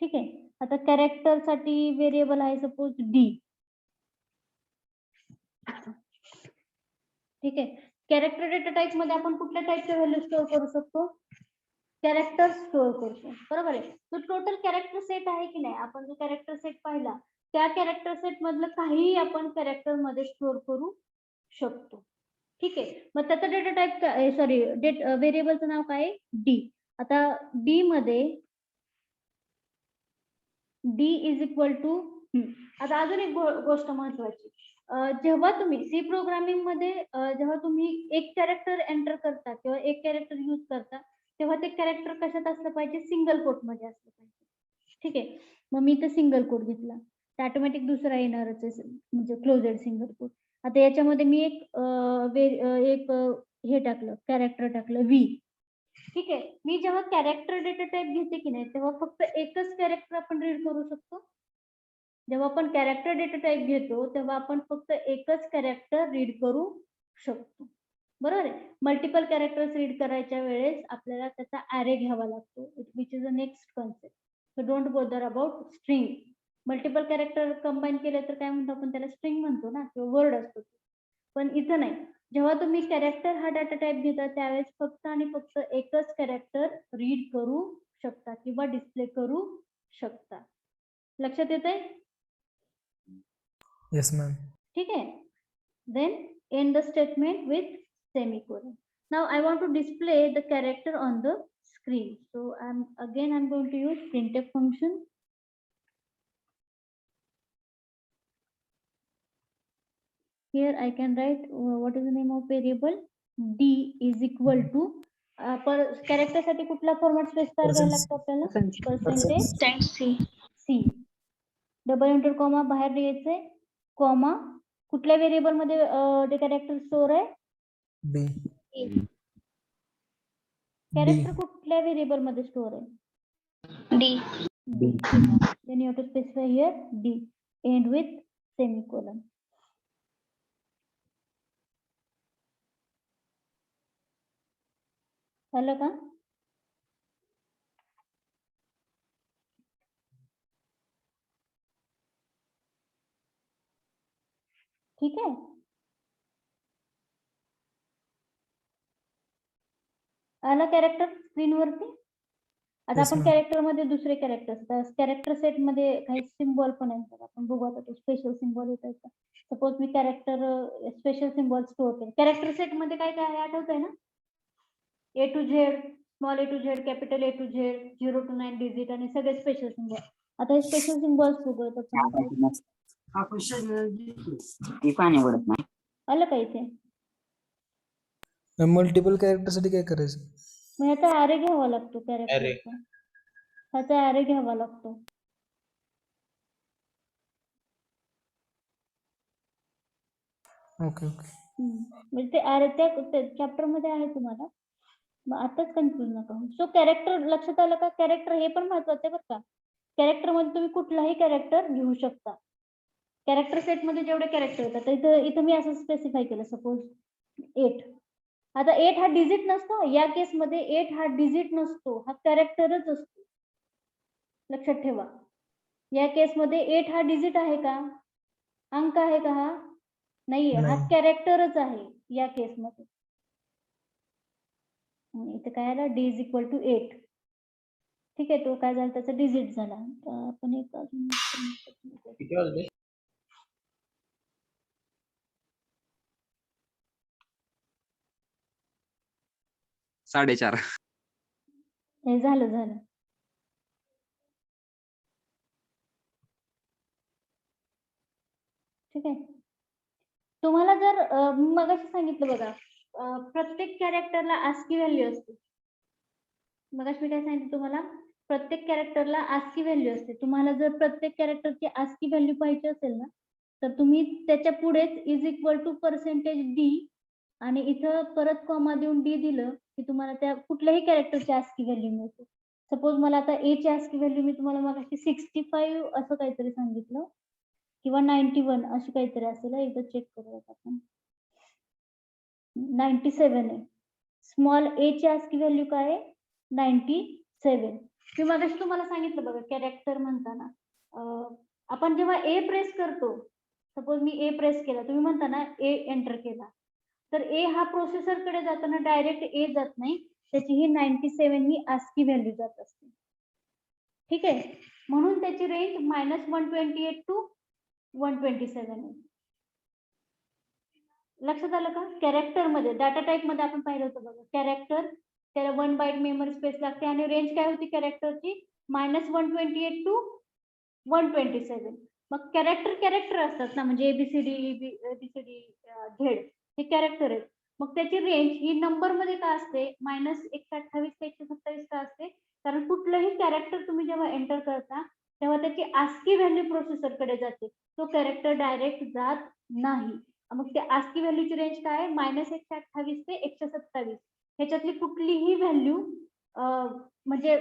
ठीक आहे, आता कॅरेक्टर साठी व्हेरिएबल आहे सपोज डी. ठीक आहे, कॅरेक्टर डेटा टाइप मध्ये आपण कुठल्या टाइपच्या व्हॅल्यू स्टोअर करू शकतो, कॅरेक्टर स्टोअर करतो, बरोबर आहे. तो टोटल कॅरेक्टर सेट आहे की नाही, आपण जो कॅरेक्टर सेट पाहिला त्या कॅरेक्टर सेट मधलं काहीही आपण कॅरेक्टर मध्ये स्टोअर करू शकतो. ठीक आहे, मग त्याचा डेटा टाइप सॉरी व्हेरिएबलचं नाव काय आहे, डी. आता डी मध्ये डी इज इक्वल टू, आता अजून एक गोष्ट महत्वाची, जेव्हा तुम्ही सी प्रोग्रामिंग मध्ये जेव्हा तुम्ही एक कॅरेक्टर एंटर करता किंवा एक कॅरेक्टर यूज करता, तेव्हा ते कॅरेक्टर कशात असलं पाहिजे, सिंगल कोट मध्ये असलं पाहिजे. ठीक आहे, मग मी इथे सिंगल कोट घेतला तर ऑटोमॅटिक दुसरा येणारच आहे, म्हणजे क्लोजेड सिंगल कोट. आता याच्यामध्ये मी एक हे टाकलं, कॅरेक्टर टाकलं व्ही. ठीक आहे, मी जेव्हा कॅरेक्टर डेटा टाइप घेते की नाही, तेव्हा फक्त एकच कॅरेक्टर आपण रीड करू शकतो. जेव्हा आपण कॅरेक्टर डेटा टाइप घेतो तेव्हा आपण फक्त एकच कॅरेक्टर रीड करू शकतो, बरोबर आहे. मल्टिपल कॅरेक्टर्स रीड करायच्या वेळेस आपल्याला त्याचा ॲरे घ्यावा लागतो, which is a next concept. So don't bother about string. Multiple character combine केले तर काय म्हणतो आपण त्याला, स्ट्रिंग म्हणतो ना, किंवा वर्ड असतो. पण इथं नाही, जेव्हा तुम्ही कॅरेक्टर हा डाटा टाइप घेता त्यावेळेस फक्त आणि फक्त एकच कॅरेक्टर रीड करू शकता किंवा डिस्प्ले करू शकता. लक्षात येतंय? Yes ma'am. ठीक आहे, then end the statement with semicolon. Now I want to display the character on the screen, so I'm going to use printf function. Here I can write what is the name of variable d is equal to per character साठी कुठला format specify करायला लागतो आपल्याला percentage c double inter comma बाहेर द्यायचे comma कुठल्या variable मध्ये ते कॅरेक्टर स्टोअर आहे बी कॅरेक्टर कुठल्या व्हेरिएबल मध्ये स्टोअर आहे D. then you have to specify here d end with semicolon. झालं का ठीक आहे आला कॅरेक्टर स्क्रीन वरती आता Yes, आपण ma'am. कॅरेक्टर मध्ये दुसरे कॅरेक्टर कॅरेक्टर सेट मध्ये काही सिम्बॉल पण आहेत आपण बघू आता ते स्पेशल सिम्बॉल येतात सपोज मी कॅरेक्टर स्पेशल सिम्बॉल स्टोअर केले कॅरेक्टर सेट मध्ये काय काय आहे आठवतंय ना A to Z small A to Z capital A to Z 0 to 9 digit आणि सगळे स्पेशल सिम्बॉल आता हे स्पेशल सिम्बॉल्स बघूयात आपण आलं का इथे मल्टिपल कॅरेक्टर साठी काय करायचं मग ह्याचा ॲरे घ्यावा लागतो कॅरेक्टरचा ह्याचा ॲरे घ्यावा लागतो ओके ओके म्हणजे ते ॲरे त्या चॅप्टर मध्ये आहे तुम्हाला मग आताच कन्फ्युज नका सो कॅरेक्टर लक्षात आलं का कॅरेक्टर हे पण महत्वाचं आहे बरं का कॅरेक्टर मध्ये तुम्ही कुठलाही कॅरेक्टर घेऊ शकता कॅरेक्टर सेट मध्ये जेवढे कॅरेक्टर येतात इथं मी असं स्पेसिफाय केलं सपोज 8 आता 8 हा डिजिट नसतो या केस मध्ये 8 हा डिजिट नसतो हा कॅरेक्टरच असतो लक्षात ठेवा या केस मध्ये 8 हा डिजिट आहे का अंक आहे का हा नाहीये हा नाही. कॅरेक्टरच आहे या केस मध्ये इथे काय आला d इज इक्वल टू 8 ठीक आहे तो काय झाला त्याचा डिजिट झाला तर आपण एक अजून किती वाजले 4:30 हे झालं ठीक आहे तुम्हाला जर मगाशी सांगितलं बघा प्रत्येक कॅरेक्टरला ASCII व्हॅल्यू असते मगाशी मी काय सांगितलं तुम्हाला प्रत्येक कॅरेक्टरला ASCII व्हॅल्यू असते तुम्हाला जर प्रत्येक कॅरेक्टरची ASCII व्हॅल्यू पाहिजे असेल ना तर तुम्ही त्याच्या पुढेच इज इक्वल टू %d आणि इथं परत कॉमा देऊन d दिलं की तुम्हाला त्या कुठल्याही कॅरेक्टरची ASCII व्हॅल्यू मिळते सपोज मला आता a ची ASCII व्हॅल्यू मी तुम्हाला मगाशी 65 असं काहीतरी सांगितलं किंवा 91 अशी काहीतरी असेल इथं चेक करूयात आपण 97 आहे स्मॉल a ची ASCII व्हॅल्यू काय आहे 97 मी मगाशी तुम्हाला सांगितलं बघा कॅरेक्टर म्हणताना आपण जेव्हा ए प्रेस करतो सपोज मी ए प्रेस केला तुम्ही म्हणता ना ए एंटर केला तर ए हा प्रोसेसर कडे जाताना डायरेक्ट ए जात नाही त्याची ही 97 ही ASCII व्हॅल्यू जात असते ठीक आहे म्हणून त्याची रेंज -128 to 127 आहे लक्षात आलं का कॅरेक्टर मध्ये डाटा टाइप मध्ये आपण पाहिलं होतं बघा कॅरेक्टर त्याला 1 बाईट मेमरी स्पेस लागते आणि रेंज काय होती कॅरेक्टरची -128 to 127 मग कॅरेक्टर असतात ना म्हणजे एबीसीडी झेड हे कॅरेक्टर आहेत मग त्याची रेंज ही नंबर मध्ये का असते -128 ते 127 का असते कारण कुठलंही कॅरेक्टर तुम्ही जेव्हा एंटर करता तेव्हा त्याची ASCII व्हॅल्यू प्रोसेसर कडे जाते तो कॅरेक्टर डायरेक्ट जात नाही मग त्या ASCII व्हॅल्यूची रेंज काय आहे -128 ते 127 ह्याच्यातली कुठलीही व्हॅल्यू म्हणजे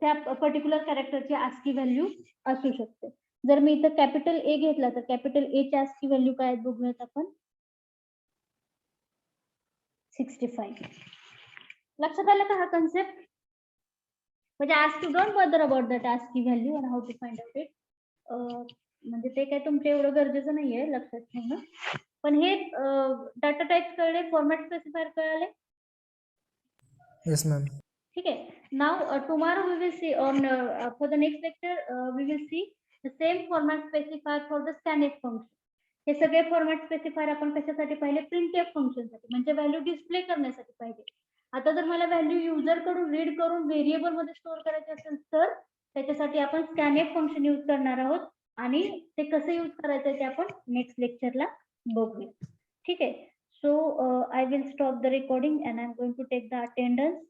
त्या पर्टिक्युलर कॅरेक्टरची ASCII व्हॅल्यू असू शकते जर मी इथं कॅपिटल ए घेतला तर कॅपिटल ए ची ASCII व्हॅल्यू काय बघूयात आपण 65 लक्षात आलं का हा कन्सेप्ट म्हणजे ASCII don't bother about that ASCII value and how to find out it म्हणजे ते काय तुमच्या एवढं गरजेचं नाहीये लक्षात ठेवणं पण हे डाटा टाइप कळले फॉर्मॅट स्पेसिफायर कळले येस मॅम ठीक आहे now tomorrow we will see on for the next lecture we will see the same format specifier for the scanf function हे सगळे फॉर्मॅट स्पेसिफायर आपण कशासाठी पाहिले, प्रिंटफ फंक्शनसाठी, म्हणजे व्हॅल्यू डिस्प्ले करण्यासाठी पाहिजे. आता जर मला व्हॅल्यू युजर कडून रीड करून व्हेरिएबल मध्ये स्टोअर करायचे असेल तर त्याच्यासाठी आपण स्कॅनएफ फंक्शन यूज करणार आहोत आणि ते कसं यूज करायचं ते आपण नेक्स्ट लेक्चरला बघूया. ठीक आहे. So I will stop the recording and I'm going to take the attendance.